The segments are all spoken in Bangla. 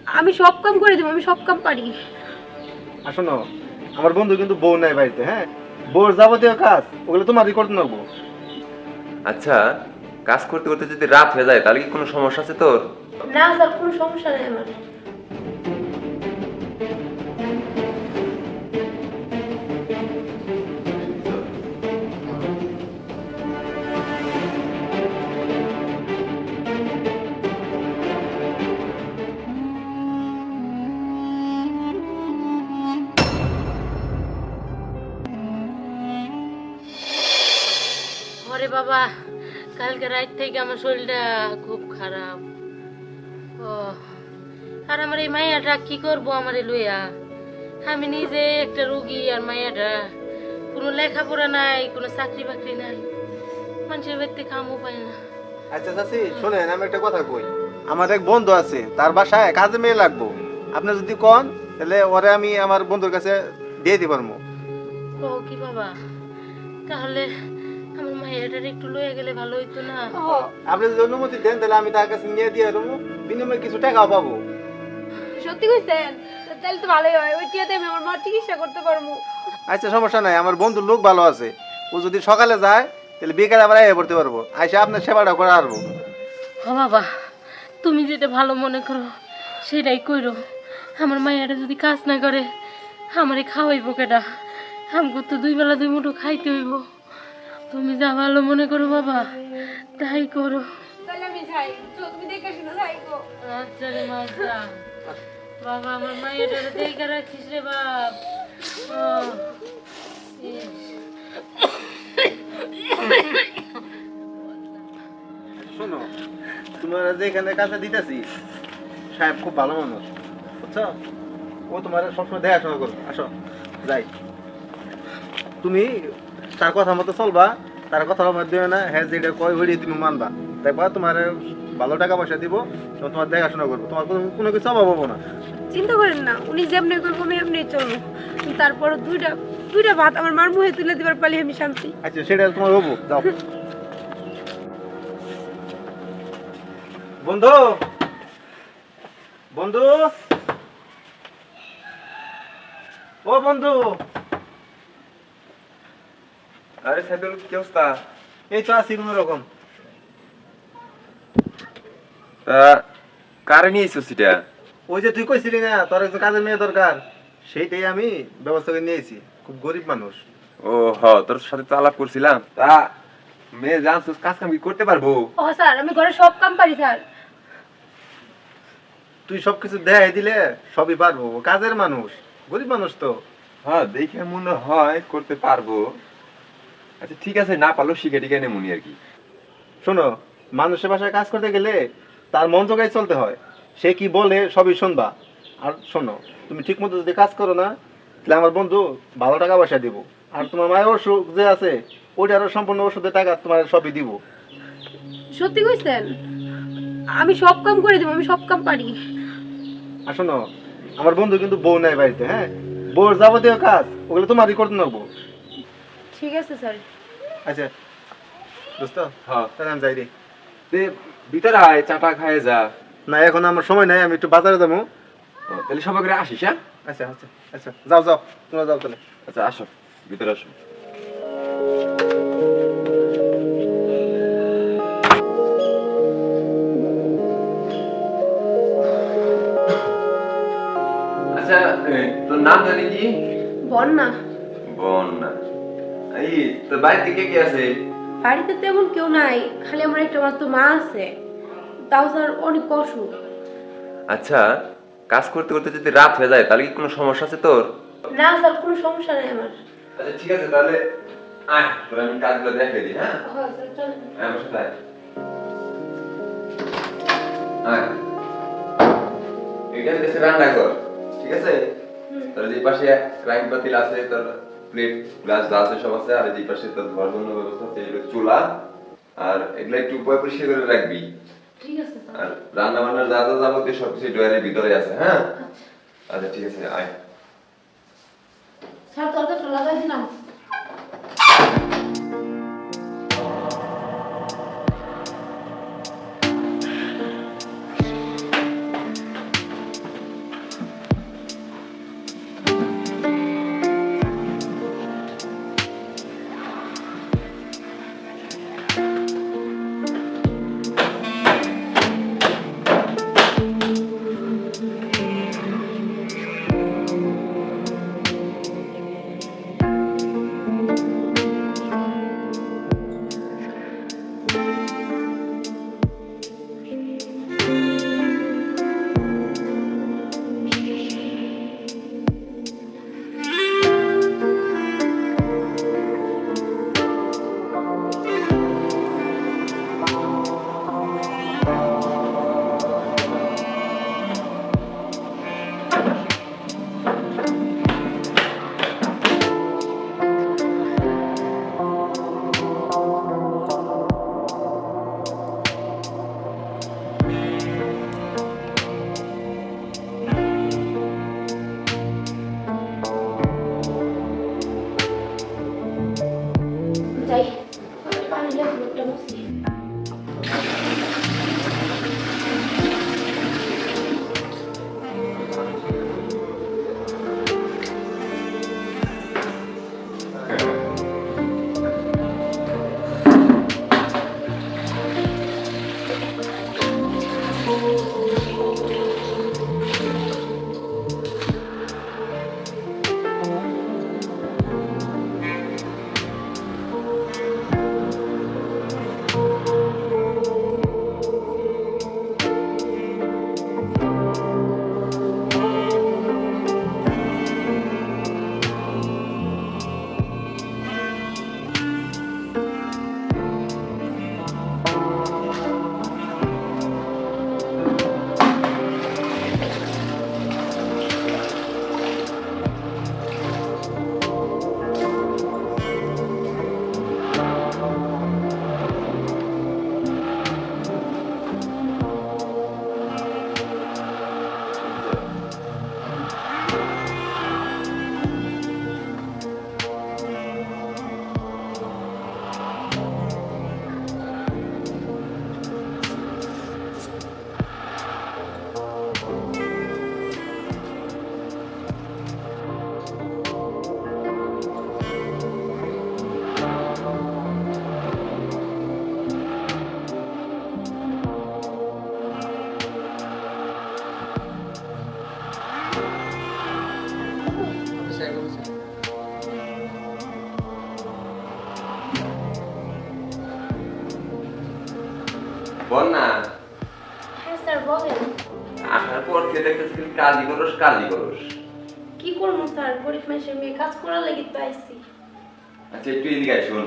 আমি সব কাম করে দেবো, আমি সব কাম পারি। শোনো, আমার বন্ধু কিন্তু বউ নাই বাড়িতে, হ্যাঁ? বউর যাবতীয় কাজ ওগুলো তোমারই করতে নেবো। আচ্ছা, কাজ করতে করতে যদি রাত হয়ে যায় তাহলে কি কোনো সমস্যা আছে তোর? না স্যার, কোনো সমস্যা নেই আমার। ওরে বাবা, কালকে রাত থেকে আমার শরীরটা খুব খারাপ। ও, আর আমার এই মাইয়াটা কি করবো আমারে লইয়া? আমি নিজে একটা রুগী, আর মাইয়াটা কোনো লেখাপড়া নাই, কোনো চাকরি বাকরি নাই, মানুষের বাড়িতে কামও পায় না। আচ্ছা চাচি শোনেন, আমি একটা কথা কই। আমার এক বন্ধু আছে, তার বাসায় কাজে মেয়ে লাগবো। আপনি যদি কন তাহলে ওরে আমি আমার বন্ধুর কাছে দিয়ে দিই পারবো। ও কি বাবা, তাহলে আমার মাইয়াটার একটু লইয়া গেলে ভালো হইতো না? আপনি যদি অনুমতি দেন তাহলে আমি তার কাছে নিয়ে দিয়ে দেবো, বিনিময়ে কিছু টাকাও পাবো। সত্যি কইছেন? তাহলে তো ভালোই হয়, ওই টিয়াতে আমি আমার মার চিকিৎসা করতে পারবো। আচ্ছা সমস্যা নাই, আমার বন্ধুর লোক ভালো আছে। ও যদি সকালে যায় তাহলে বিকেলে আবার আইয়া পড়তে পারবো, আইসা আপনার সেবাটা করে আসবো। ও বাবা, তুমি যেটা ভালো মনে করো সেটাই কইরো। আমার মাইয়াটা যদি কাজ না করে আমারে খাওয়াইবো কেডা? আমাকে তো দুই বেলা দুই মুঠো খাইতে হইব। তুমি যা ভালো মনে করো বাবা তাই করো। তাহলে আমি যাই, তুমি দেখে শুনে যাইগো। আচ্ছা রে মা, যা। বাবা, আমার মাইয়াটা দেখে রাখিস রে বাপ। ও, ইস। শোনো, তোমার যেখানে কাছে দিতেছি সাহেব খুব ভালো মানুষ, বুঝছো? ও তোমার সবসময় দেখাশোনা করবে। আসো যাই, তুমি তার কথা মতো চলবা, তার কথার মধ্যে না, হ্যাঁ যেটা কয় ওইটাই তুমি মানবা। দেখবা তোমার ভালো টাকা পয়সা দিব, তোমার দেখাশোনা করবো, তোমার কোনো কিছু অভাব হবো না। চিন্তা করেন না, উনি যেমনি করবো আমি এমনি চলবো। তারপর দুইটা দুইটা ভাত আমার মার মুখে তুলে দিবার পালি আমি শান্তি। আচ্ছা সেটা তোমার হবো। যাও বন্ধু, বন্ধু, ও বন্ধু। আরে সাইদুল, কি অবস্থা? এই তো আছি কোন রকম। তা কারে নিয়েছো সেটা? ওই যে তুই কইছিলি না তোর একজন কাজের মেয়ে দরকার, সেইটাই আমি ব্যবস্থা করে নিয়েছি। খুব গরিব মানুষ। ও হ, তোর সাথে তো আলাপ করছিলাম। তা মেয়ে জানছিস কাজ কাম কি করতে পারবো? ও স্যার, আমি ঘরে সব কাম পারি স্যার। তুই সবকিছু দেখাই দিলে সবই পারবো, ও কাজের মানুষ, গরিব মানুষ তো। হ্যাঁ, দেখে মনে হয় করতে পারবো। আচ্ছা ঠিক আছে, না পারলেও শিখে টিকে নেমুনি আর কি। শোনো, মানুষের বাসায় কাজ করতে গেলে তার মন জোগায় চলতে হয়। সে কি বলে সবই শুনবা। আর শোনো, তুমি ঠিক মতো যদি কাজ করো না তাহলে আমার বন্ধু ভালো টাকা পয়সা দিব। আর তোমার মায়ের অসুখ যে আছে ওইটারও সম্পূর্ণ ওষুধের টাকা তোমার সবই দিব। সত্যি কইছেন? আমি সব কাম করে দেবো, আমি সব কাম পারি। আর শোনো, আমার বন্ধু কিন্তু বউ নাই বাড়িতে, হ্যাঁ? বউর যাবতীয় কাজ ওগুলো তোমারই করতে নেবো। ঠিক আছে স্যার। আচ্ছা দোস্ত, হ্যাঁ, তাহলে আমি যাই রে। তে ভিতরে আয়, চাটা খায় যা। না এখন আমার সময় নাই, আমি একটু বাজারে যাবো। তাহলে সবাই করে আসিস, হ্যাঁ? আচ্ছা আচ্ছা আচ্ছা, যাও যাও, তোমরা যাও তাহলে। আচ্ছা আসো, ভিতরে আসো। আচ্ছা, তোর নাম জানি কি? বন্যা। বন্যা। এই তোর বাড়িতে কে কে আছে? বাড়িতে তেমন কেউ নাই, খালি আমার একটা মাত্র মা আছে, তাও স্যার অনেক অসুখ। আচ্ছা, কাজ করতে করতে যদি রাত হয়ে যায় তাহলে কি কোনো সমস্যা আছে তোর? না স্যার, কোনো সমস্যা নেই আমার। আচ্ছা ঠিক আছে, তাহলে আয় তোর আমি কাজগুলো দেখে দিই, হ্যাঁ? হ্যাঁ স্যার, চলেন। আয় আমার সাথে আয়। আয়। এটা হচ্ছে রান্নাঘর, ঠিক আছে? তোর যে পাশে রাইন পাতিল আছে, তোর প্লেট গ্লাস যা আছে সব আছে, আর যে পাশে তোর ধোয়ার জন্য ব্যবস্থা আছে, এগুলো চুলা, আর এগুলো একটু পরিষ্কার করে রাখবি। ঠিক আছে স্যার। আর রান্না বান্নার যা যা যাবতীয় সবকিছু ড্রয়ারের ভিতরে আছে, হ্যাঁ? আচ্ছা ঠিক আছে, আয়। স্যার তরকারিটা লাগাই দিলাম। দেখতেছি খালি কাজই করস কাজই করস। কি করবো স্যার, গরিব মানুষের মেয়ে, কাজ করার লাগি তো আইছি। আচ্ছা একটু এদিকে আয় শোন।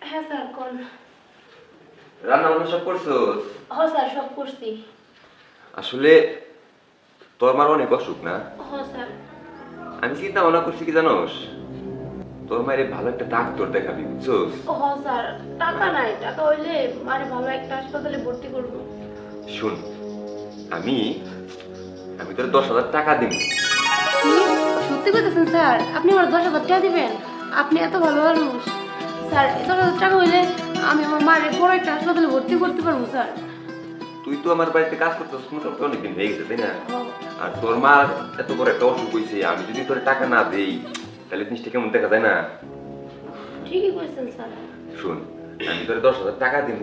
হ্যাঁ স্যার কোন। রান্না বান্না সব করছস? হ স্যার সব করছি। আসলে তোর মার অনেক অসুখ না? হ স্যার। আমি চিন্তা ভাবনা করছি কি জানোস, তোর মায়ের ভালো একটা ডাক্তার দেখাবি বুঝছস? হ স্যার, টাকা নাই, টাকা হইলে মানে ভালো একটা হাসপাতালে ভর্তি করবো। শোন, আমি আমি তোর 10,000 টাকা দিব। কি সত্যি কইতেছেন স্যার? আপনি আমার 10,000 টাকা দিবেন? আপনি এত ভালো মানুষ স্যার। 10,000 টাকা হইলে আমি আমার মায়ের বড় একটা হাসপাতালে ভর্তি করতে পারবো স্যার। তুই তো আমার বাড়িতে কাজ করতেছিস মোটামুটি অনেকদিন হয়ে গেছে তাই না? হ। আর তোর মার এত বড় একটা অসুখ হয়েছে, আমি যদি তোর টাকা না দেই তাহলে জিনিসটা কেমন দেখা যায় না? ঠিকই কইছেন স্যার। শোন, আমি তোর 10,000 টাকা দিব,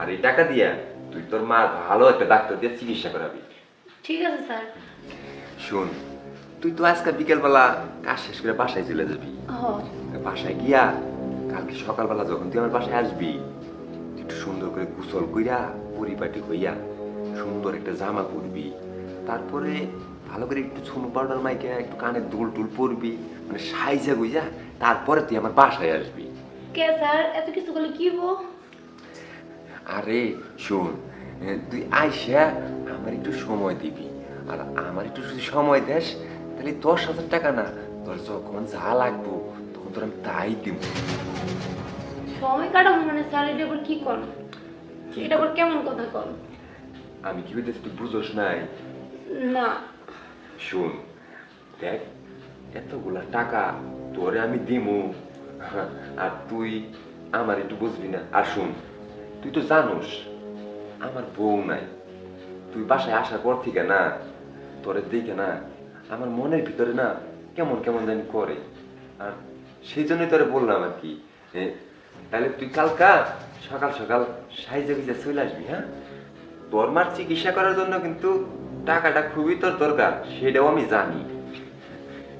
আর এই টাকা দিয়া তুই তোর মার ভালো একটা ডাক্তার দিয়ে চিকিৎসা করাবি। ঠিক আছে স্যার। শোন, তুই তো আজকে বিকেলবেলা কাজ শেষ করে বাসায় চলে যাবি। হ। বাসায় গিয়া কালকে সকালবেলা যখন তুই আমার বাসায় আসবি, তুই একটু সুন্দর করে গোসল কইরা পরিপাটি হইয়া সুন্দর একটা জামা পরবি, তারপরে ভালো করে একটু চুন পাউডার মাইকে একটু কানে দুল টুল পরবি, মানে সাইজা গুইজা তারপরে তুই আমার বাসায় আসবি। কে স্যার এত কিছু করলে কি হবো? আরে শোন, তুই আইসা আমার একটু সময় দিবি, আর আমার একটু যদি সময় দেস তাহলে 10,000 টাকা না, তোর যখন যা লাগবো তখন তোর আমি তাই দিব। সময় কাটাবো মানে স্যার? এটা আবার কি কর? এটা আবার কেমন কথা কর? আমি কি বলতেছি তুই বুঝোস নাই? না। শোন দেখ, এতগুলা টাকা তোরে আমি দিমু, আর তুই আমার একটু বুঝবি না। আর শোন, তুই তো জানোস আমার বউ নাই, তুই বাসায় আসার পর থেকে না তোরে দেখে না আমার মনের ভিতরে না কেমন কেমন জানি করে, আর সেই জন্যই তোরে বললাম আর কি। তাহলে তুই কালকা সকাল সকাল সাইজে গুজে চলে আসবি। হ্যাঁ, তোর মার চিকিৎসা করার জন্য কিন্তু টাকাটা খুবই তোর দরকার, সেটাও আমি জানি।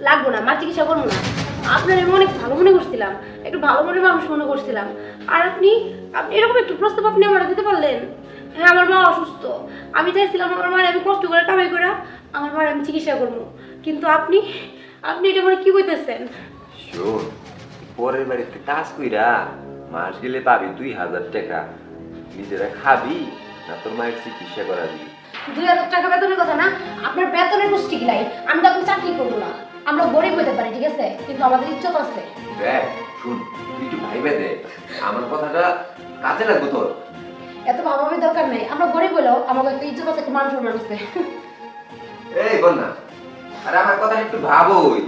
লাগবো না, মা চিকিৎসা করবো না। আপনার আমি অনেক ভালো মনে করছিলাম, একটু ভালো মনে মানুষ মনে করছিলাম, আর আপনি আপনি এরকম একটু প্রস্তাব আপনি আমার দিতে পারলেন? হ্যাঁ আমার মা অসুস্থ, আমি চাইছিলাম আমার মায়ের আমি কষ্ট করে কামাই করে আমার মায়ের আমি চিকিৎসা করবো, কিন্তু আপনি আপনি এটা মানে কি কইতেছেন? শোন, পরের বাড়িতে কাজ কইরা মাস গেলে পাবি 2,000 টাকা, নিজেরা খাবি না তোর মায়ের চিকিৎসা করাবি। 2,000 টাকা বেতনের কথা না, আপনার বেতনের পুষ্টি গিলাই, আমি তো আপনি চাকরি করবো না। আমরা গরিব হতে পারি ঠিক আছে, কিন্তু আমাদের ইজ্জত আছে। দেখ শুন, তুই একটু ভাইবে দে, আমার কথাটা কাজে লাগবে তোর। এত ভাবাভাবি দরকার নেই, আমরা গরিব হলেও আমাকে একটা ইজ্জত আছে, একটা মান সম্মান আছে। এই বল না, আরে আমার কথা একটু ভাবই।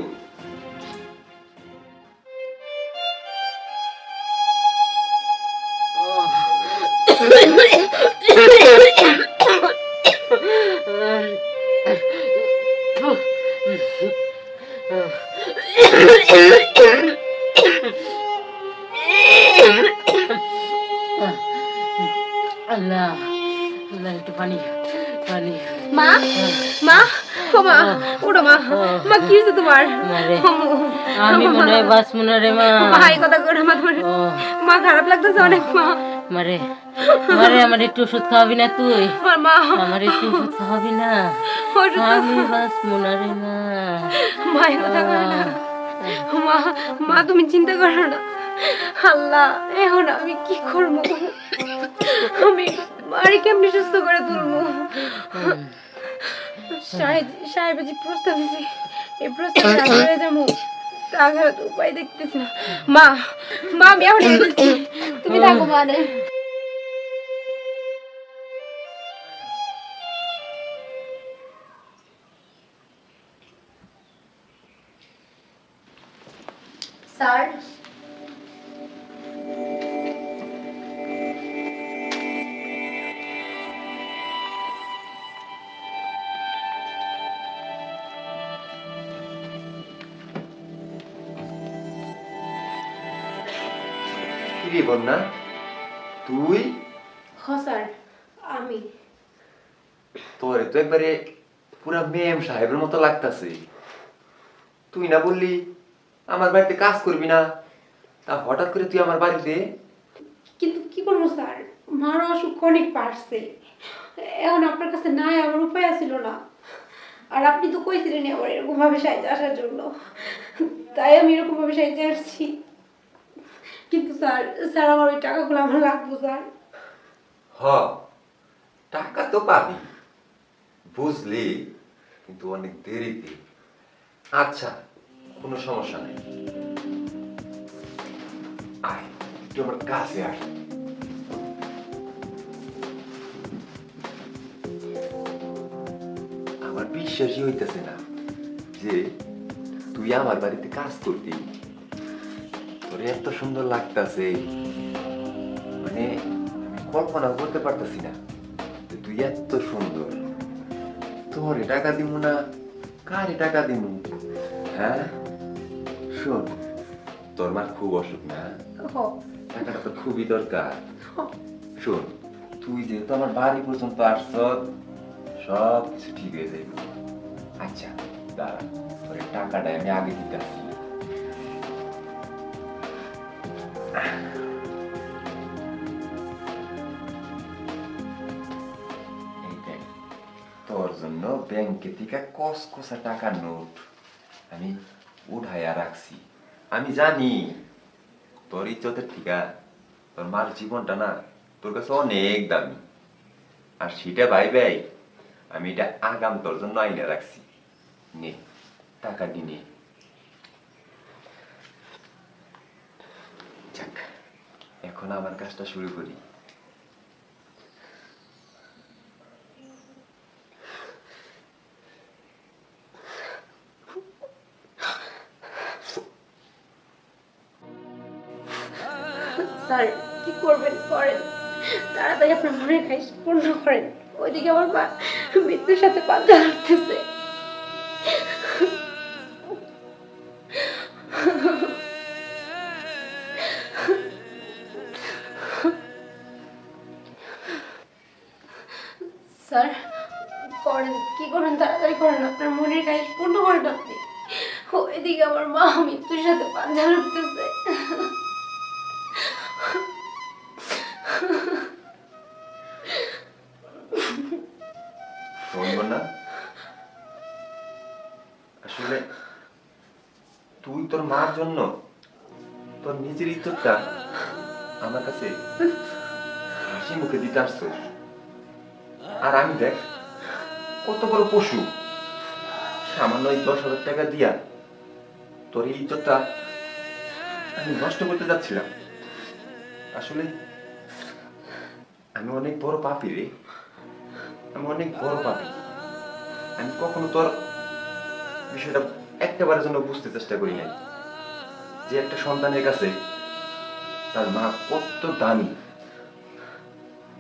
আল্লাহ আল্লাহ, একটু পানি পানি। মা মা ও মা ওটা মা মা কি হয়েছে তোমার? মারে আমি মনে হয় বাঁচবো না রে মা। ভাই কথা করে মা তোমার মা খারাপ লাগতেছে অনেক মা। মারে মারে আমার একটু ওষুধ খাওয়াবি না তুই? আমার মা আমার একটু ওষুধ খাওয়াবি না? ওষুধ তো- আমি বাঁচবো না রে মা। ভাই কথা করে না মা। মা তুমি চিন্তা করো না, আল্লাহ এখন আমি কি করবো? আমি মারি কেমনি সুস্থ করে তুলবো? সাহেব যে প্রস্তাব দিয়েছে এই প্রস্তাবে রাজি হয়ে যাবো, তাছাড়া তো উপায় দেখতেছি না। মা মা আমি এখন এসেছি, তুমি থাকো মানে। স্যার কি রে বন্যা, তুই? হ স্যার আমি। তোরে তো একবারে পুরা মেম সাহেবের মতো লাগতাছে। তুই না বললি আমার বাড়িতে কাজ করবি না, তা হঠাৎ করে তুই আমার বাড়িতে? কিন্তু কি করবো স্যার, মার অসুখ অনেক বাড়ছে, এখন আপনার কাছে নাই, আমার উপায় ছিল না। আর আপনি তো কইছিলেন আমার এরকম ভাবে সাইজে আসার জন্য, তাই আমি এরকম ভাবে সাইজে আসছি। কিন্তু স্যার স্যার আমার ওই টাকাগুলো আমার লাগবো স্যার। হ, টাকা তো পাবি, বুঝলি, কিন্তু অনেক দেরিতে। আচ্ছা, কোনো সমস্যা নেই, আয় একটু আমার কাছে আয়। আমার বিশ্বাসই হইতেছে না যে তুই আমার বাড়িতে কাজ করতি। তোর এত সুন্দর লাগতাছে, মানে আমি কল্পনা করতে পারতেছি না যে তুই এত সুন্দর। তোরে টাকা দিমু না, কারে টাকা দিমু? হ্যাঁ শোন, তোর মার খুব অসুখ না, টাকাটা তো খুবই দরকার। শোন, তুই যেহেতু আমার বাড়ি পর্যন্ত আসছ, সব কিছু ঠিক হয়ে যাইব। আচ্ছা দাঁড়া, তোর এই টাকাটা আমি আগে দিতে আসি। এই দেখ, তোর জন্য ব্যাংকে থেকে কসকসা টাকার নোট আমি উঠাইয়া রাখছি। আমি জানি তোর ইজ্জতের ঠিকা, তোর মার জীবনটা না তোর কাছে অনেক দামি, আর সেটা ভাই আমি এটা আগাম তোর জন্য আইনে রাখছি। নে টাকা নে। যাক, এখন আমার কাজটা শুরু করি। স্যার কি করবেন করেন, তাড়াতাড়ি আপনার মনের খাইশ পূর্ণ করেন। ওইদিকে আমার মা মৃত্যুর সাথে পাঞ্জা লড়তেছে। স্যার করেন, কি করেন, তাড়াতাড়ি করেন, আপনার মনের খাইশ পূর্ণ করেন আপনি। ওইদিকে আমার মা মৃত্যুর সাথে পাঞ্জা লড়তেছে। শোনবো না, আসলে তুই তোর মার জন্য তোর নিজের ইজ্জতটা আমার কাছে হাসি মুখে দিতে আসছিস, আর আমি দেখ কত বড় পশু, সামান্য এই 10,000 টাকা দিয়া তোর এই ইজ্জতটা আমি নষ্ট করতে যাচ্ছিলাম। আসলে আমি অনেক বড় পাপী রে, আমি অনেক বড় পাপী। আমি কখনো তোর বিষয়টা একটাবারের জন্য বুঝতে চেষ্টা করি নাই যে একটা সন্তানের কাছে তার মা কত দামি।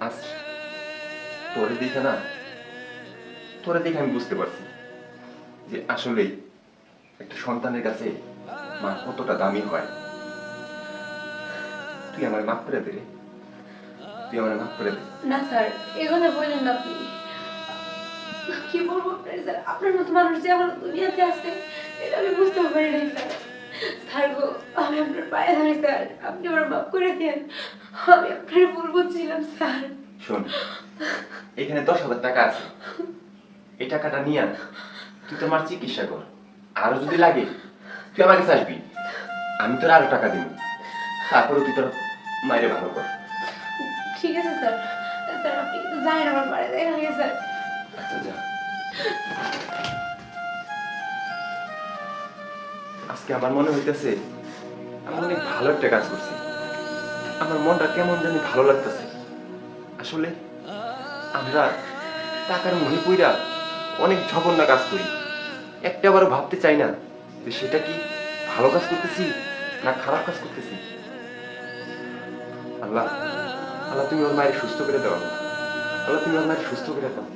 আজ তোরে দেখে না, তোরে দেখে আমি বুঝতে পারছি যে আসলেই একটা সন্তানের কাছে মা কতটা দামি হয়। তুই আমার মাফ করে দে রে, তুই আমার মাফ করে দে। না স্যার, এগুলো বললেন না আপনি। কি বলবো আপনার স্যার, আপনার মতো মানুষ যে আমার দুনিয়াতে আছে এটা আমি বুঝতে পারি নাই স্যার। স্যার গো, আমি আপনার পায়ে ধরি স্যার, আপনি আমার মাফ করে দেন, আমি আপনার ভুল বুঝছিলাম স্যার। শোন, এখানে 10,000 টাকা আছে, এই টাকাটা নিয়ে তুই তোর মার চিকিৎসা কর। আরো যদি লাগে তুই আমার কাছে আসবি, আমি তোর আরো টাকা দিব, তারপরে তুই তোর মায়ের ভালো কর। ঠিক আছে স্যার। স্যার আপনি কিন্তু যাই আমার পায়ে দেখা গেছে স্যার। আচ্ছা যা। আজকে আমার মনে হইতেছে আমি অনেক ভালো একটা কাজ করছি, আমার মনটা কেমন জানি ভালো লাগতেছে। আসলে আমরা টাকার মোহে পইরা অনেক জঘন্য কাজ করি, একটাবারও ভাবতে চাই না যে সেটা কি ভালো কাজ করতেছি না খারাপ কাজ করতেছি। আল্লাহ, আল্লাহ তুমি ওর মায়ের সুস্থ করে দাও, আল্লাহ তুমি ওর মায়ের সুস্থ করে দাও।